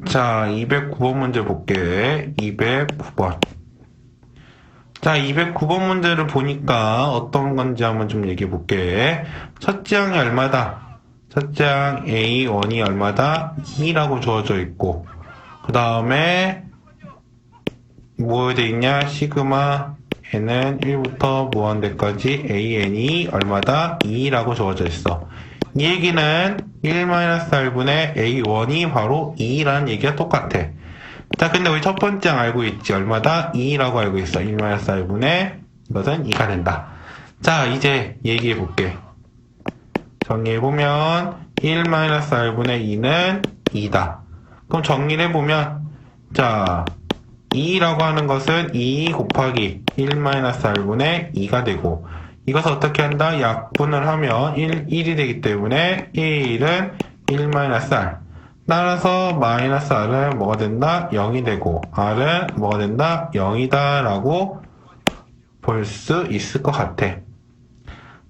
자, 209번 문제 볼게. 209번. 자, 209번 문제를 보니까 어떤 건지 한번 좀 얘기해 볼게. 첫째 항이 얼마다? 첫째 항 A1이 얼마다? 2라고 주어져 있고, 그 다음에 뭐 돼 있냐? 시그마 n은 1부터 무한대까지 an이 얼마다? 2라고 주어져 있어. 이 얘기는 1-r분의 a1이 바로 2라는 얘기가 똑같아. 자, 근데 우리 첫 번째 알고 있지. 얼마다? 2라고 알고 있어. 1-r분의 이것은 2가 된다. 자, 이제 얘기해 볼게. 정리해보면 1-r분의 2는 2다. 그럼 정리를 해보면 자, 2라고 하는 것은 2 곱하기 1-r분의 2가 되고, 이것을 어떻게 한다? 약분을 하면 1이 되기 때문에 1은 1-r. 따라서 마이너스 r은 뭐가 된다? 0이 되고, r은 뭐가 된다? 0이다 라고 볼 수 있을 것 같아.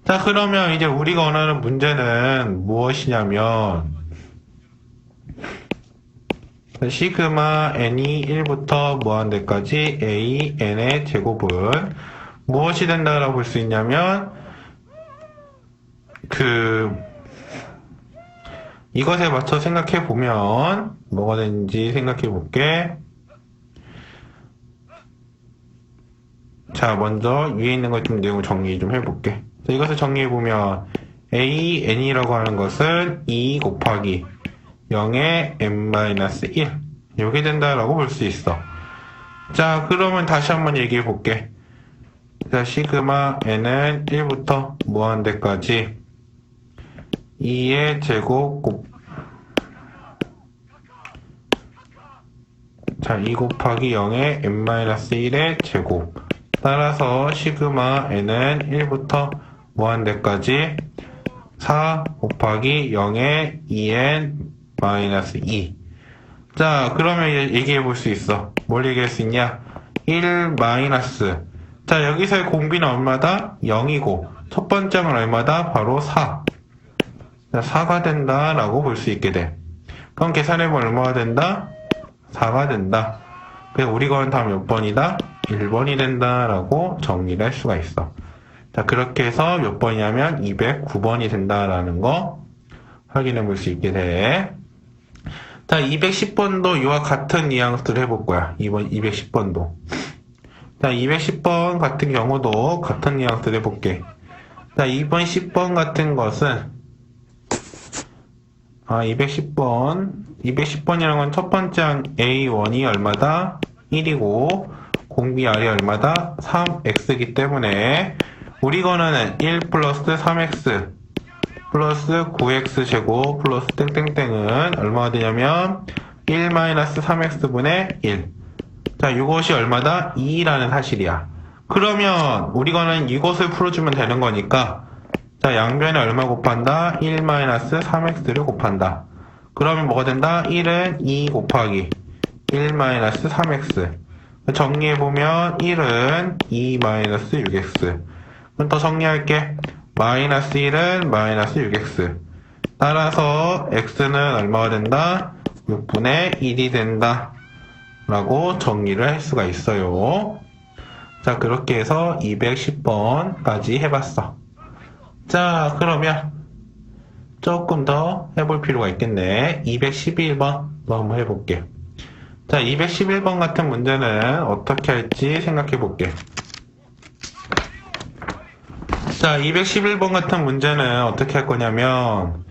자, 그러면 이제 우리가 원하는 문제는 무엇이냐면, 시그마 n이 1부터 무한대까지 a n의 제곱은 무엇이 된다라고 볼 수 있냐면, 이것에 맞춰 생각해 보면 뭐가 되는지 생각해 볼게. 자, 먼저 위에 있는 것 좀 내용 정리 좀 해볼게. 자, 이것을 정리해 보면 a n이라고 하는 것은 2 곱하기 0의 n-1 이렇게 된다라고 볼 수 있어. 자, 그러면 다시 한번 얘기해 볼게. 자, 시그마 n은 1부터 무한대까지 2의 제곱 자, 2 곱하기 0의 n-1의 제곱. 따라서 시그마 n은 1부터 무한대까지 4 곱하기 0의 2n-2. 자, 그러면 얘기해 볼 수 있어. 뭘 얘기할 수 있냐? 1 마이너스. 자, 여기서의 공비는 얼마다? 0이고, 첫 번째는 얼마다? 바로 4. 자, 4가 된다라고 볼 수 있게 돼. 그럼 계산해보면 얼마가 된다? 4가 된다. 그래서 우리가 다음 몇 번이다? 1번이 된다라고 정리를 할 수가 있어. 자, 그렇게 해서 몇 번이냐면 209번이 된다라는 거 확인해 볼 수 있게 돼. 자, 210번도 이와 같은 뉘앙스를 해볼 거야. 이번 210번도. 자, 210번 같은 경우도 같은 뉘앙스를 해볼게. 자, 2번 10번 같은 것은 210번이라는 건 첫 번째 항 A1이 얼마다? 1이고 공비 R이 얼마다? 3X이기 때문에 우리 거는 1 플러스 3X 플러스 9X 제곱 플러스 땡땡땡은 얼마가 되냐면 1 마이너스 3X분의 1. 자, 이것이 얼마다? 2라는 사실이야. 그러면 우리 거는 이것을 풀어주면 되는 거니까 자, 양변에 얼마 곱한다? 1 마이너스 3x를 곱한다. 그러면 뭐가 된다? 1은 2 곱하기 1 마이너스 3x. 정리해보면 1은 2 마이너스 6x. 그럼 더 정리할게. 마이너스 1은 마이너스 6x. 따라서 x는 얼마가 된다? 6분의 1이 된다. 라고 정리를 할 수가 있어요. 자, 그렇게 해서 210번까지 해봤어. 자, 그러면 조금 더 해볼 필요가 있겠네. 211번 한번 해볼게. 자, 211번 같은 문제는 어떻게 할지 생각해 볼게. 자, 211번 같은 문제는 어떻게 할 거냐면,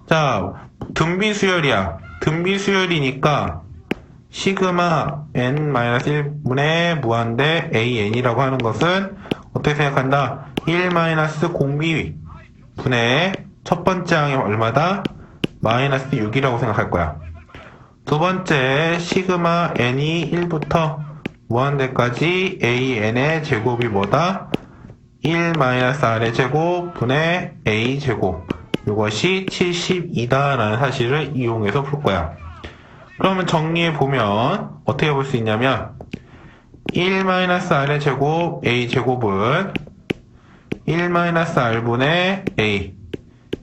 자, 등비수열이야. 등비수열이니까 시그마 n-1분의 무한대 an이라고 하는 것은 어떻게 생각한다? 1 마이너스 공비 분의 첫 번째 항이 얼마다? 마이너스 6이라고 생각할 거야. 두 번째 시그마 n이 1부터 무한대까지 an의 제곱이 뭐다? 1 마이너스 r의 제곱 분의 a 제곱. 이것이 72다 라는 사실을 이용해서 풀 거야. 그러면 정리해보면 어떻게 볼 수 있냐면 1 마이너스 r의 제곱 a 제곱은 1 마이너스 r분의 a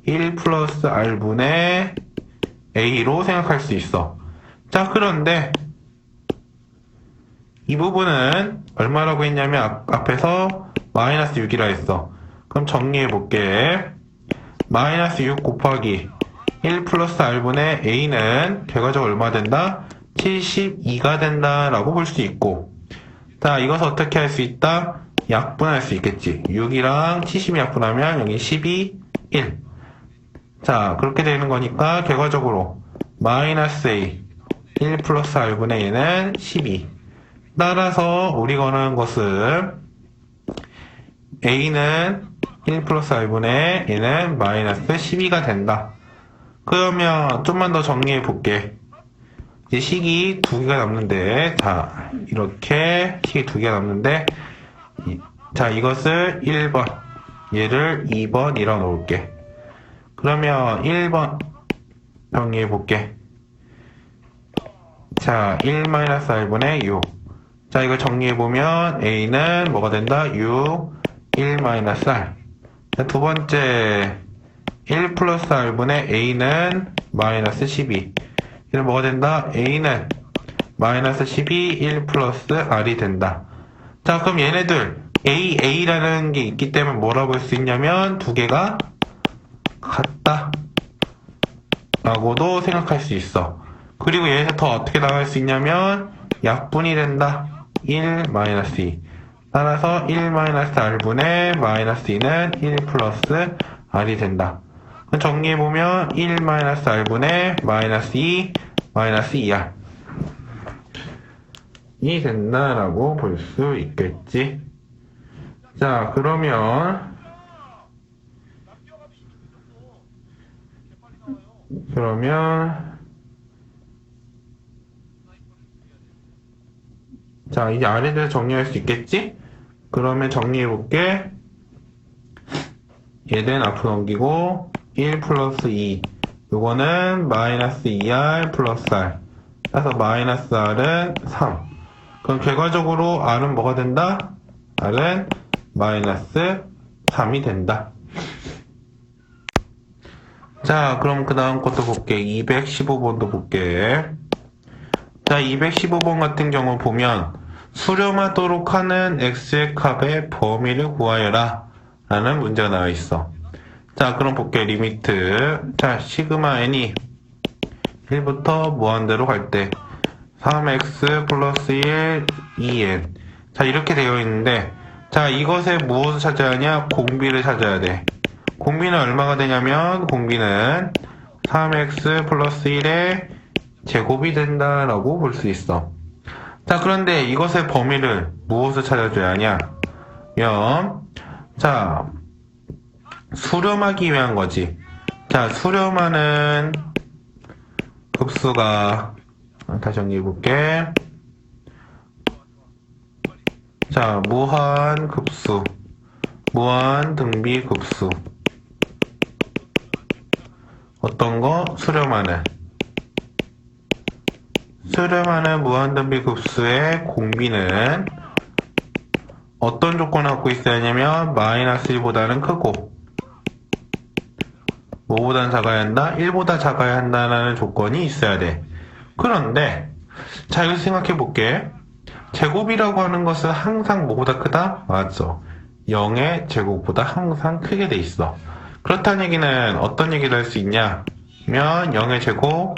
1 플러스 r분의 a로 생각할 수 있어. 자, 그런데 이 부분은 얼마라고 했냐면 앞에서 마이너스 6이라 했어. 그럼 정리해 볼게. 마이너스 6 곱하기 1 플러스 r분의 a는 결과적으로 얼마 된다? 72가 된다라고 볼 수 있고, 자, 이것을 어떻게 할 수 있다? 약분할 수 있겠지. 6이랑 70이 약분하면 여기 12, 1. 자, 그렇게 되는 거니까 결과적으로 마이너스 a 1 플러스 r분의 a는 12. 따라서 우리가 원하는 것은 a는 1 플러스 r분의 a는 마이너스 12가 된다. 그러면 좀만 더 정리해 볼게. 이제 식이 두 개가 남는데, 자, 이렇게 식이 두 개가 남는데, 자, 이것을 1번, 얘를 2번이라 놓을게. 그러면 1번 정리해 볼게. 자, 1-r분의 6. 자, 이걸 정리해 보면 a는 뭐가 된다? 6, 1-r. 자, 두 번째, 1 플러스 r분의 a는 마이너스 12. 이는 뭐가 된다? a는 마이너스 12, 1 플러스 r이 된다. 자, 그럼 얘네들 a라는 게 있기 때문에 뭐라고 할 수 있냐면 두 개가 같다 라고도 생각할 수 있어. 그리고 얘에서 더 어떻게 나갈 수 있냐면 약분이 된다. 1 마이너스 2. 따라서 1 마이너스 r분의 마이너스 2는 1 플러스 r이 된다. 정리해보면 1 마이너스 r분의 마이너스 2 마이너스 2r 이 된다라고 볼 수 있겠지. 자, 그러면 자, 이제 아래에 대해서 정리할 수 있겠지? 그러면 정리해볼게. 얘는 앞으로 넘기고 1 플러스 2 요거는 마이너스 2r 플러스 r. 따라서 마이너스 r은 3. 그럼 결과적으로 r은 뭐가 된다? r은 마이너스 3이 된다. 자, 그럼 그 다음 것도 볼게. 215번도 볼게. 자, 215번 같은 경우 보면 수렴하도록 하는 x의 값의 범위를 구하여라 라는 문제가 나와 있어. 자, 그럼 볼게. 리미트. 자, 시그마 n이 1부터 무한대로 갈 때 3x 플러스 1, 2n. 자, 이렇게 되어 있는데, 자, 이것에 무엇을 찾아야 하냐? 공비를 찾아야 돼. 공비는 얼마가 되냐면, 공비는 3x 플러스 1의 제곱이 된다라고 볼 수 있어. 자, 그런데 이것의 범위를 무엇을 찾아줘야 하냐? 자, 수렴하기 위한 거지. 자, 수렴하는 급수가, 다시 정리해볼게. 자, 무한 급수, 무한 등비 급수. 어떤 거? 수렴하는 무한 등비 급수의 공비는 어떤 조건을 갖고 있어야 하냐면 마이너스 1보다는 크고 뭐보다는 작아야 한다? 1보다 작아야 한다는 조건이 있어야 돼. 그런데 자, 여기서 생각해 볼게. 제곱이라고 하는 것은 항상 뭐보다 크다? 맞아. 0의 제곱보다 항상 크게 돼 있어. 그렇다는 얘기는 어떤 얘기를 할 수 있냐? 면 0의 제곱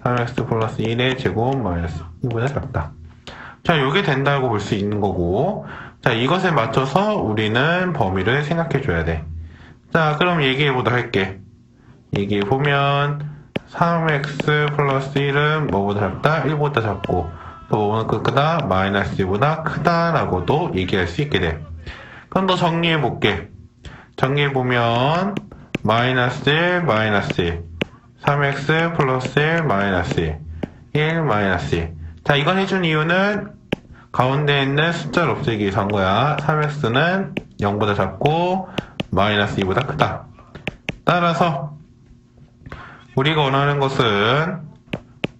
3x 플러스 1의 제곱 마이너스 2보다 작다. 자, 요게 된다고 볼 수 있는 거고, 자, 이것에 맞춰서 우리는 범위를 생각해 줘야 돼. 자, 그럼 얘기해 보도록 할게. 얘기해 보면 3x 플러스 1은 뭐보다 작다? 1보다 작고, 또 뭐보다 크다? 마이너스 1보다 크다라고도 얘기할 수 있게 돼. 그럼 더 정리해 볼게. 정리해 보면 마이너스 1, 마이너스 1, 3x 플러스 1, 마이너스 1, 마이너스 1. 자, 이건 해준 이유는 가운데 있는 숫자를 없애기 위해서 한 거야. 3x는 0보다 작고 마이너스 2보다 크다. 따라서 우리가 원하는 것은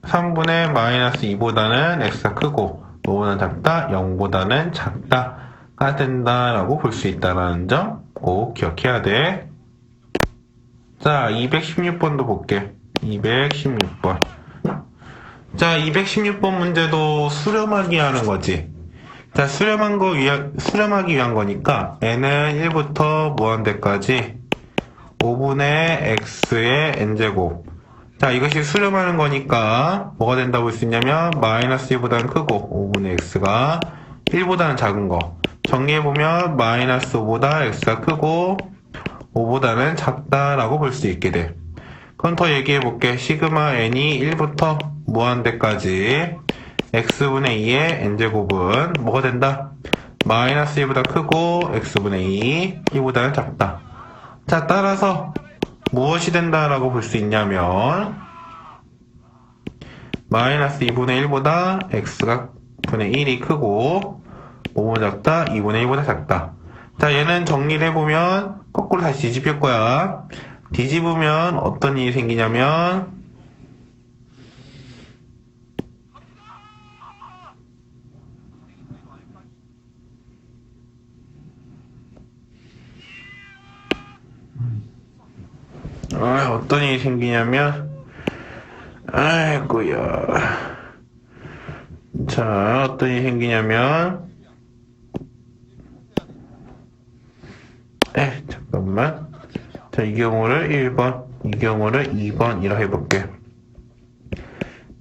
3분의 마이너스 2보다는 x가 크고 5보다는 작다, 0보다는 작다가 된다라고 볼 수 있다는 점 꼭 기억해야 돼. 자, 216번도 볼게. 216번. 자, 216번 문제도 수렴하기 하는 거지. 자, 수렴하기 위한 거니까 n은 1부터 무한대까지 5분의 x의 n제곱. 자, 이것이 수렴하는 거니까 뭐가 된다고 볼 수 있냐면 마이너스 1보다는 크고 5분의 x가 1보다는 작은 거. 정리해보면 마이너스 5보다 x가 크고 5보다는 작다라고 볼 수 있게 돼. 그럼 더 얘기해볼게. 시그마 n이 1부터 무한대까지 x분의 2의 n제곱은 뭐가 된다? 마이너스 1보다 크고 x분의 2, 1보다는 작다. 자, 따라서 무엇이 된다라고 볼 수 있냐면 마이너스 2분의 1보다 x가 분의 1이 크고 5보다 작다, 2분의 1보다 작다. 자, 얘는 정리를 해보면 거꾸로 다시 뒤집힐 거야. 뒤집으면 어떤 일이 생기냐면 어떤 일이 생기냐면 아이고야. 자, 어떤 일이 생기냐면 잠깐만. 자, 이 경우를 1번, 이 경우를 2번이라 해볼게.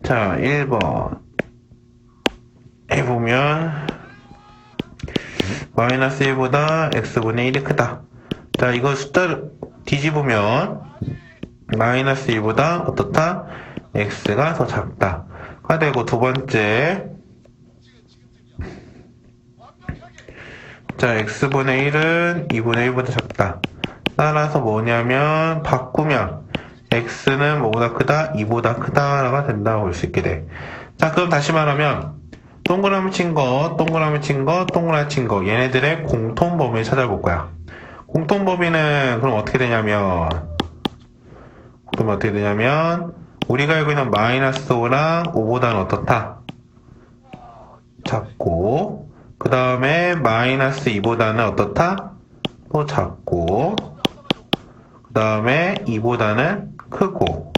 자, 1번 해보면 마이너스 1보다 x분의 1이 크다. 자, 이거 숫자를 뒤집으면 마이너스 1보다 어떻다? x가 더 작다 가 되고, 두 번째, 자, x분의 1은 2분의 1보다 작다. 따라서 뭐냐면 바꾸면 x는 뭐보다 크다? 2보다 크다가 된다고 볼 수 있게 돼. 자, 그럼 다시 말하면 동그라미 친 거, 동그라미 친 거, 동그라미 친 거, 얘네들의 공통범위를 찾아볼 거야. 공통범위는 그럼 어떻게 되냐면 우리가 알고 있는 마이너스 5랑 5보다는 어떻다? 작고, 그 다음에 마이너스 2보다는 어떻다? 또 작고, 그 다음에 2보다는 크고.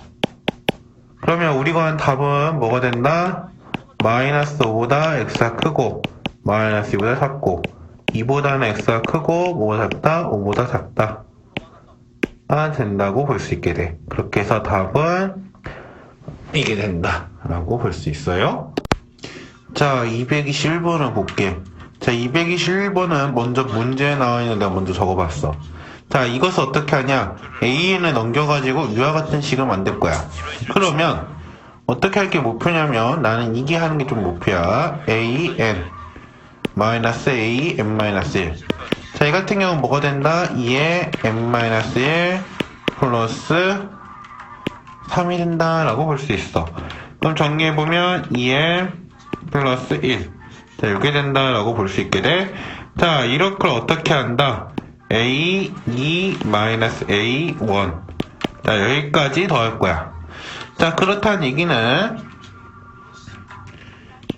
그러면 우리가 한 답은 뭐가 된다? 마이너스 5보다 x가 크고 마이너스 2보다 작고 2보다는 x가 크고 뭐가 작다? 5보다 작다 된다고 볼 수 있게 돼. 그렇게 해서 답은 이게 된다 라고 볼 수 있어요. 자, 221번을 볼게. 자, 221번은 먼저 문제에 나와 있는 내가 먼저 적어봤어. 자, 이것을 어떻게 하냐? AN을 넘겨가지고 위와 같은 식을 만들 거야. 그러면 어떻게 할 게 목표냐면 나는 이게 하는 게 좀 목표야. AN 마이너스 A N 마이너스 1. 자, 이 같은 경우는 뭐가 된다? 2에 N 마이너스 1 플러스 3이 된다라고 볼 수 있어. 그럼 정리해보면 2에 플러스 1. 자, 이렇게 된다라고 볼 수 있게 돼. 자, 이럴 걸 어떻게 한다? A, 2, 마이너스 A, 1. 자, 여기까지 더할 거야. 자, 그렇다는 얘기는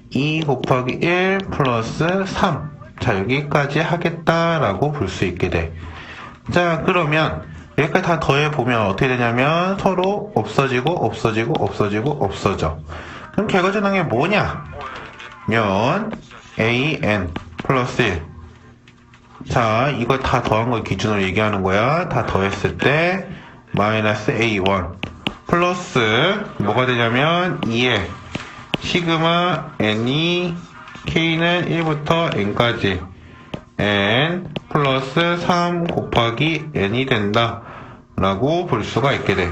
2 곱하기 1 플러스 3. 자, 여기까지 하겠다라고 볼 수 있게 돼. 자, 그러면 여기까지 다 더해보면 어떻게 되냐면 서로 없어지고 없어지고 없어지고 없어져. 그럼 결과전환 게 뭐냐? 면 AN 플러스 1. 자, 이걸 다 더한 걸 기준으로 얘기하는 거야. 다 더했을 때 마이너스 A1 플러스 뭐가 되냐면 2에 시그마 n이 k는 1부터 n까지 n 플러스 3 곱하기 n이 된다 라고 볼 수가 있게 돼.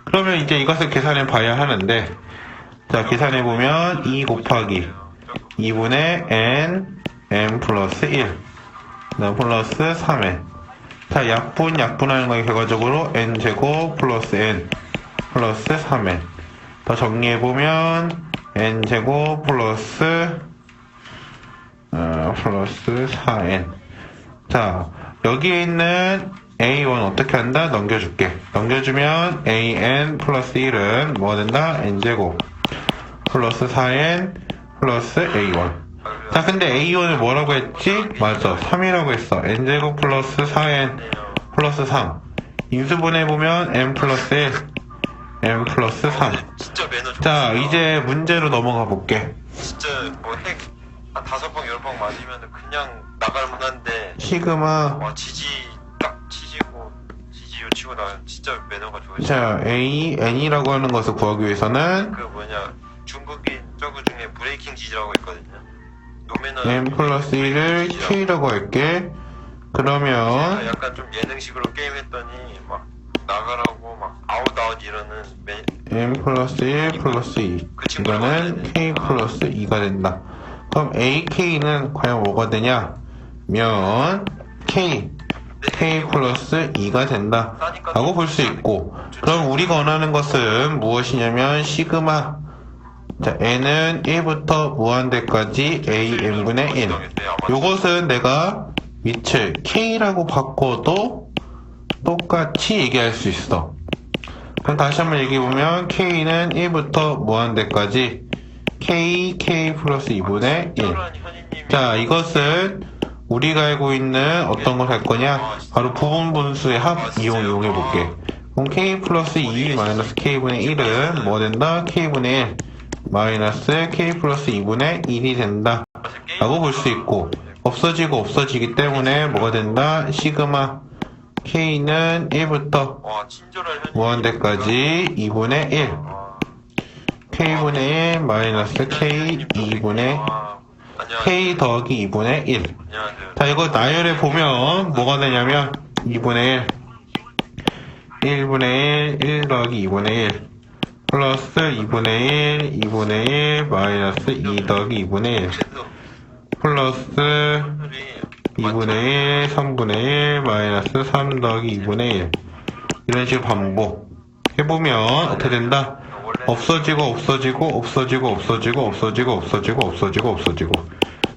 그러면 이제 이것을 계산해 봐야 하는데, 자, 계산해 보면 2 곱하기 2분의 n 플러스 1 플러스 3n. 자, 약분하는 거 결과적으로 n제곱 플러스 n 플러스 3n. 더 정리해보면 n제곱 플러스 4n. 자, 여기에 있는 a1 어떻게 한다? 넘겨줄게. 넘겨주면 an 플러스 1은 뭐가 된다? n제곱 플러스 4n 플러스 a1. 자, 근데 a1을 뭐라고 했지? 맞아, 3이라고 했어. n제곱 플러스 4n 플러스 3. 인수분해보면 n 플러스 1 n 플러스 3. 진짜 매너 좋아. 자, 이제 문제로 넘어가 볼게. 진짜 뭐핵한 5방 10방 맞으면 그냥 나갈 만한데 시그마. 와 지지 딱 치지고 지지 요치고 나 진짜 매너가 좋아. 자, a, n이라고 하는 것을 구하기 위해서는 그 뭐냐 중국인 저거 중에 브레이킹 지지라고 있거든요. 노매너 n 플러스 1을 k라고 할게. 그러면 약간 좀 예능식으로 게임 했더니 막 나가라고 막 아웃 이러는 n 플러스 1 플러스 2. 이거는 k 플러스 2가 된다. 그럼 ak는 과연 뭐가 되냐? 면 k 플러스 2가 된다 라고 볼 수 있고, 그럼 우리가 원하는 것은 무엇이냐면 시그마, 자 n은 1부터 무한대까지 an분의 1. 요것은 내가 밑을 k라고 바꿔도 똑같이 얘기할 수 있어. 그럼 다시 한번 얘기해보면 k는 1부터 무한대까지 k 플러스 2분의 1. 자, 이것은 우리가 알고 있는 어떤 걸 할 거냐? 바로 부분 분수의 합 이용해 볼게. 그럼 k 플러스 2 마이너스 k분의 1은 뭐 된다? k분의 1 마이너스 k 플러스 2분의 1이 된다 라고 볼 수 있고, 없어지고 없어지기 때문에 뭐가 된다? 시그마 k는 1부터 무한대까지 2분의 1 k분의 1 마이너스 k 2분의 k 더하기 2분의 1. 자, 이거 나열해 보면 뭐가 되냐면 2분의 1 1분의 1 1 더하기 2분의 1 플러스 2분의 1 2분의 1 마이너스 2 더하기 2분의 1 플러스 2분의 1 3분의 1 마이너스 3 더하기 2분의 1. 이런 식으로 반복 해보면 어떻게 된다? 없어지고 없어지고 없어지고 없어지고 없어지고 없어지고 없어지고 없어지고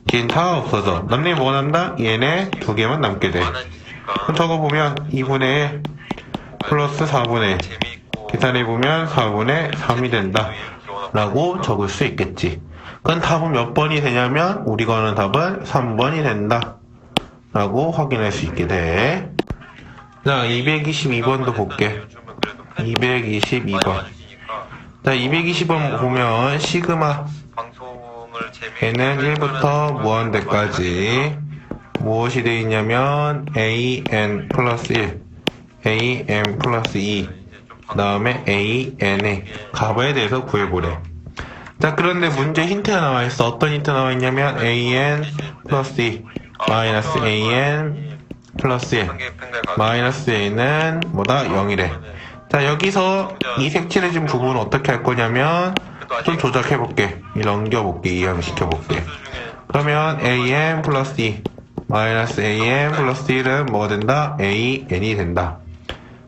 뒤엔 다 없어져. 남는 게 뭐가 난다? 얘네 두 개만 남게 돼. 그럼 저거 보면 2분의 1 플러스 4분의 1 계산해보면 4분의 3이 된다 라고 적을 수 있겠지. 그럼 답은 몇 번이 되냐면 우리가 하는 답은 3번이 된다 라고 확인할 수 있게 돼. 자, 222번도 볼게. 222번. 자, 220번 보면 시그마 n은 1부터 무한대까지 무엇이 되어 있냐면 an 플러스 1 an 플러스 2 그 다음에 an의 값에 대해서 구해보래. 자, 그런데 문제 힌트가 나와 있어. 어떤 힌트 나와 있냐면 an 플러스 2 마이너스 an 플러스 1 마이너스 a는 뭐다? 0이래. 자, 여기서 이 색칠해진 부분은 어떻게 할 거냐면 좀 조작해볼게. 넘겨볼게. 이해시켜볼게. 그러면 an 플러스 2 마이너스 an 플러스 1은 뭐가 된다? an이 된다.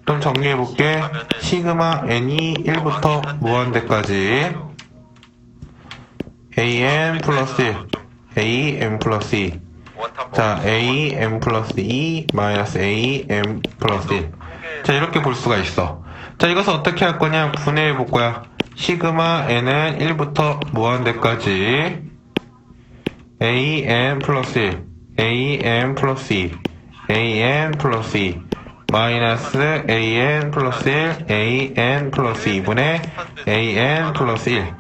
그럼 정리해볼게. 시그마 n이 1부터 무한대까지 an 플러스 1 an 플러스 2 자, an 플러스 2 마이너스 an 플러스 1. 자, 이렇게 볼 수가 있어. 자, 이것을 어떻게 할 거냐? 분해해 볼 거야. 시그마 n은 1부터 무한대까지 an 플러스 1 an 플러스 2 an 플러스 2 마이너스 an 플러스 1 an 플러스 2분의 an 플러스 1.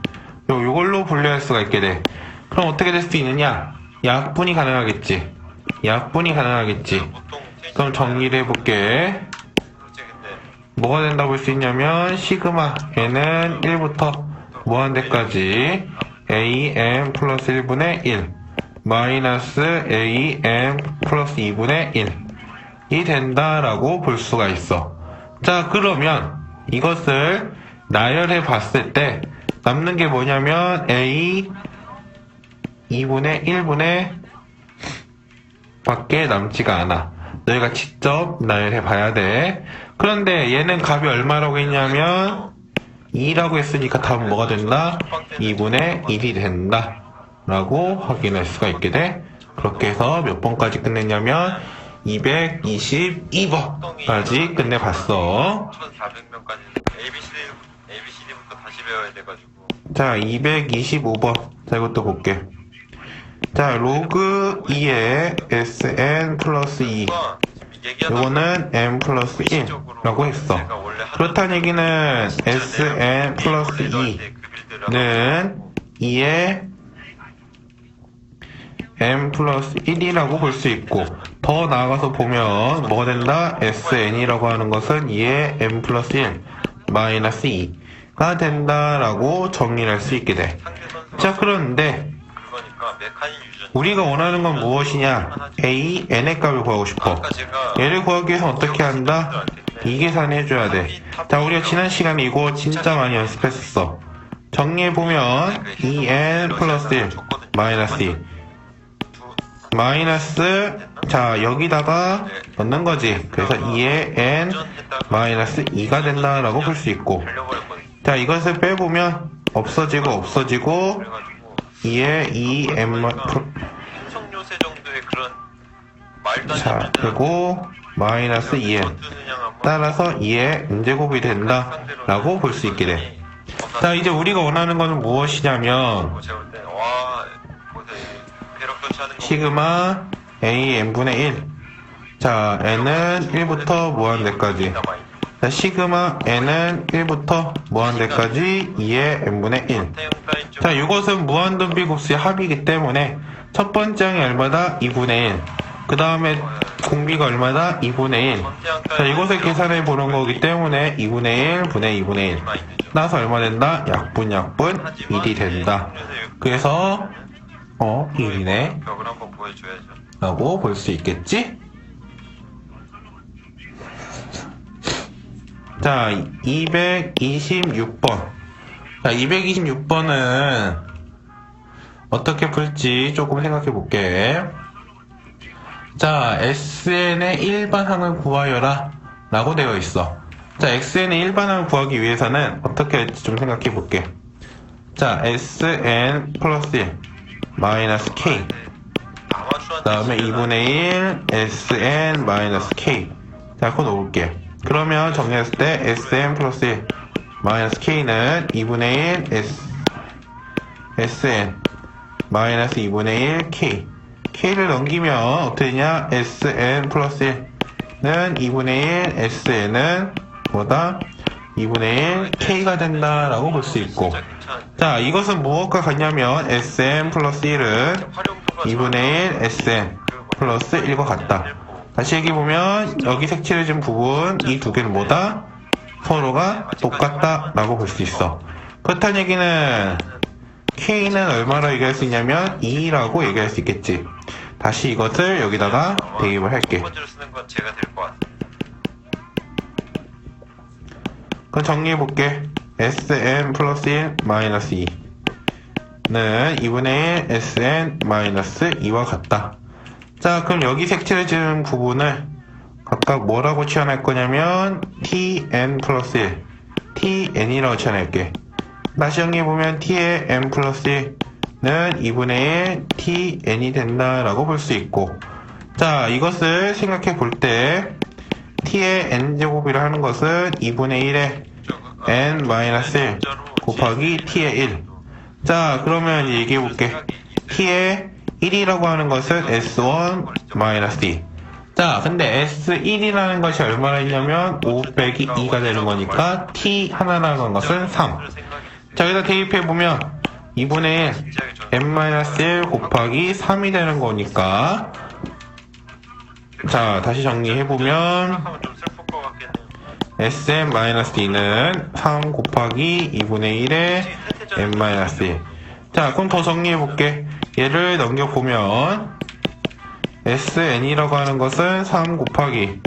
요걸로 분류할 수가 있게 돼. 그럼 어떻게 될 수 있느냐? 약분이 가능하겠지. 약분이 가능하겠지. 그럼 정리를 해볼게. 뭐가 된다고 볼 수 있냐면 시그마 n은 1부터 무한대까지 an 플러스 1분의 1 마이너스 an 플러스 2분의 1이 된다라고 볼 수가 있어. 자, 그러면 이것을 나열해 봤을 때 남는 게 뭐냐면 a 2분의 1분의 밖에 남지가 않아. 너희가 직접 나열해 봐야 돼. 그런데 얘는 값이 얼마라고 했냐면 2라고 했으니까 답은 뭐가 된다? 2분의 1이 된다 라고 확인할 수가 있게 돼. 그렇게 해서 몇 번까지 끝냈냐면 222번까지 끝내봤어. 1400명까지 ABCD부터 다시 배워야 돼가지고. 자, 225번. 자, 이것도 볼게. 자, 로그 2의 sn 플러스 2 요거는 n 플러스 1라고 했어. 그렇다는 얘기는 sn 플러스 2는 2의 n 플러스 1이라고 볼 수 있고, 더 나아가서 보면 뭐가 된다? sn이라고 하는 것은 2의 n 플러스 1 마이너스 2가 된다라고 정리를 할 수 있게 돼. 자, 그런데 우리가 원하는 건 무엇이냐? a, n의 값을 구하고 싶어. 얘를 구하기 위해서 어떻게 한다? 이 계산해줘야 돼. 자, 우리가 지난 시간에 이거 진짜 많이 연습했었어. 정리해보면 2n 플러스 1 마이너스 2 마이너스, 자, 여기다가 넣는 거지. 그래서 2의 n 마이너스 2가 된다라고 볼 수 있고, 자, 이것을 빼보면 없어지고 2의 2n 요새 정도의 그런 말도 안 자, 그리고 마이너스 2n 따라서 2의 n제곱이 된다라고 볼 수 있게 돼. 자, 이제 우리가 원하는 것은 무엇이냐면 제가 볼 때는 와 배럭도 차는 거 시그마 a n분의 1. 자, n은 1부터 무한대까지. 자, 시그마 n은 1부터 무한대까지 2의 n분의 1. 자, 이것은 무한등비급수의 합이기 때문에 첫 번째 항이 얼마다? 2분의 1. 그 다음에 공비가 얼마다? 2분의 1. 자, 이것을 계산해 보는 거기 때문에 2분의 1 분의 2분의 1. 따라서 얼마 된다? 약분 1이 된다. 그래서 1이네 벽을 한번 보여줘야죠. 라고 볼 수 있겠지? 자, 226번. 자, 226번은 어떻게 풀지 조금 생각해 볼게. 자, SN의 일반항을 구하여라 라고 되어 있어. 자, XN의 일반항을 구하기 위해서는 어떻게 할지 좀 생각해 볼게. 자, SN 플러스 1 마이너스 K, 그 다음에 2분의 1 SN 마이너스 K. 자, 그거 놓을게. 그러면 정리했을 때 SN 플러스 1 마이너스 K는 2분의 1 SN 마이너스 2분의 1 K. K를 넘기면 어떻게 되냐? SN 플러스 1는 2분의 1 SN은 뭐다? 2분의 1 K가 된다라고 볼 수 있고, 자, 이것은 무엇과 같냐면 SN 플러스 1은 2분의 1 SN 플러스 1과 같다. 다시 얘기해보면 여기 색칠해준 부분 이 두 개는 뭐다? 서로가 똑같다라고 볼 수 있어. 그렇다는 얘기는 K는 얼마로 얘기할 수 있냐면 2라고 얘기할 수 있겠지. 다시 이것을 여기다가 대입을 할게. 첫 번째로 쓰는 건 제가 될 것 같아요. 그럼 정리해볼게. SN 플러스 1 마이너스 2는 2분의 1 SN 마이너스 2와 같다. 자, 그럼 여기 색칠해준 부분을 각각 뭐라고 치환할 거냐면 TN 플러스 1 TN이라고 치환할게. 다시 정리해보면 T의 N 플러스 1는 2분의 1 TN이 된다라고 볼 수 있고, 자, 이것을 생각해 볼 때 T의 N제곱이라 하는 것은 2분의 1의 N 마이너스 1 곱하기 T의 1. 자, 그러면 이제 얘기해 볼게. T의 1이라고 하는 것은 S1 마이너스 2. 자, 근데 S1이라는 것이 얼마나 있냐면 5 빼기 2가 되는 거니까 T 하나라는 것은 3. 자, 여기다 대입해보면 2분의 1 n-1 곱하기 3이 되는 거니까, 자, 다시 정리해보면 생각하면 좀 슬플 것 같겠네요. Sn-D는 3 곱하기 2분의 1의 n-1. 자, 그럼 더 정리해볼게. 얘를 넘겨보면 Sn이라고 하는 것은 3 곱하기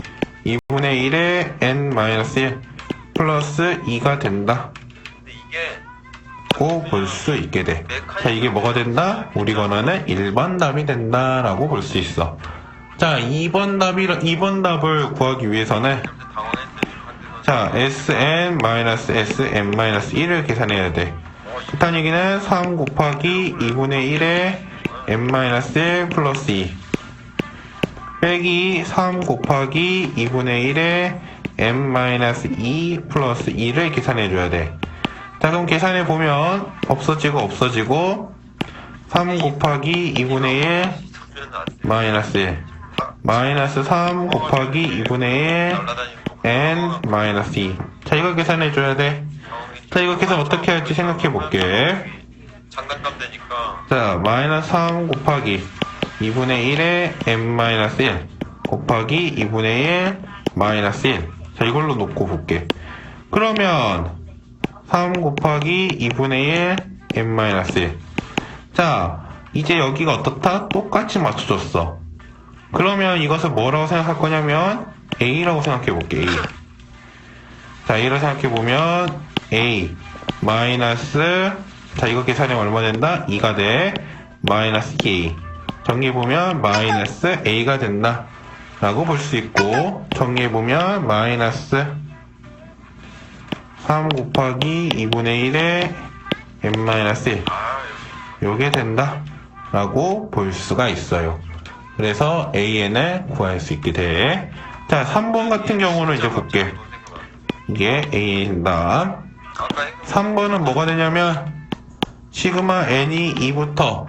2분의 1의 n-1 플러스 2가 된다 근데 이게 고 볼 수 있게 돼. 자, 이게 뭐가 된다? 우리 권하는 1번 답이 된다라고 볼 수 있어. 자, 2번 답을 구하기 위해서는 자, Sn-Sn-1을 계산해야 돼. 그딴 얘기는 3 곱하기 2분의 1의 n-1 플러스 2 빼기 3 곱하기 2분의 1의 n-2 플러스 2를 계산해줘야 돼. 자, 그럼 계산해보면 없어지고 3 곱하기 2분의 1 마이너스 1 마이너스 3 곱하기 2분의 1 날라다니는 n 마이너스 2. 자, 이거 계산해줘야 돼. 자, 이거 계산 어떻게 할지 생각해볼게. 장난감 되니까 자, 마이너스 3 곱하기 2분의 1에 n 마이너스 1 곱하기 2분의 1 마이너스 1. 자, 이걸로 놓고 볼게. 그러면 3 곱하기 2분의 1 n 마이너스 1. 자, 이제 여기가 어떻다? 똑같이 맞춰줬어. 그러면 이것을 뭐라고 생각할 거냐면 a라고 생각해볼게. A. 자, A라고 생각해보면 A 마이너스, 자, 이거 계산하면 얼마 된다? 2가 돼. 마이너스 2A. 정리해보면 마이너스 A가 된다 라고 볼 수 있고, 정리해보면 마이너스 3 곱하기 2분의 1에 n 마이너스 1. 요게 된다 라고 볼 수가 있어요. 그래서 AN을 구할 수 있게 돼. 자, 3번 같은 경우는 이제 볼게. 이게 AN이 된다. 아까 했던 3번은 뭐가 되냐면 시그마 n이 2부터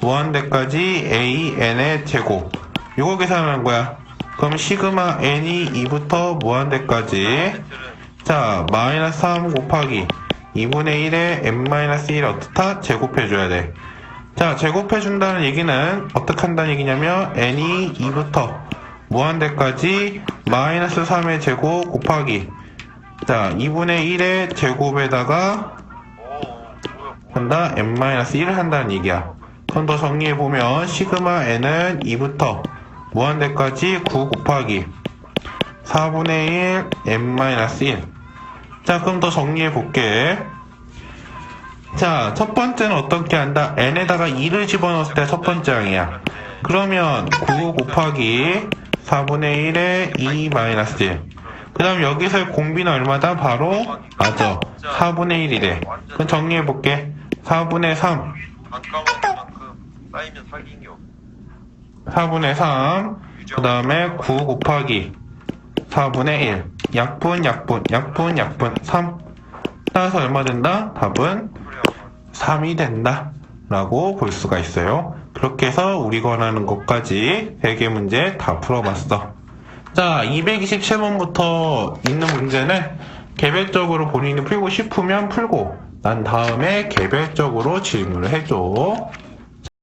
무한대까지 AN의 제곱, 요거 계산하는 거야. 그럼 시그마 n이 2부터 무한대까지, 자, 마이너스 3 곱하기 2분의 1에 n-1 어떻다? 제곱해줘야 돼. 자, 제곱해준다는 얘기는 어떻게 한다는 얘기냐면 n이 2부터 무한대까지 마이너스 3의 제곱 곱하기, 자, 2분의 1의 제곱에다가 한다 n-1을 한다는 얘기야. 그럼 더 정리해보면 시그마 n은 2부터 무한대까지 9 곱하기 4분의 1 n-1. 자, 그럼 더 정리해볼게. 자, 첫 번째는 어떻게 한다? n에다가 2를 집어넣었을 때 첫 번째 항이야. 그러면 9 곱하기 4분의 1에 2-1. 그 다음 여기서의 공비는 얼마다? 바로 맞아, 4분의 1이래. 그럼 정리해볼게. 4분의 3, 반까먹만큼 쌓이면 사기인 없어. 4분의 3, 그 다음에 9 곱하기 4분의 1, 약분 3. 따라서 얼마 된다? 답은 3이 된다 라고 볼 수가 있어요. 그렇게 해서 우리 권하는 것까지 3개 문제 다 풀어봤어. 자, 227번부터 있는 문제는 개별적으로 본인이 풀고 싶으면 풀고 난 다음에 개별적으로 질문을 해줘.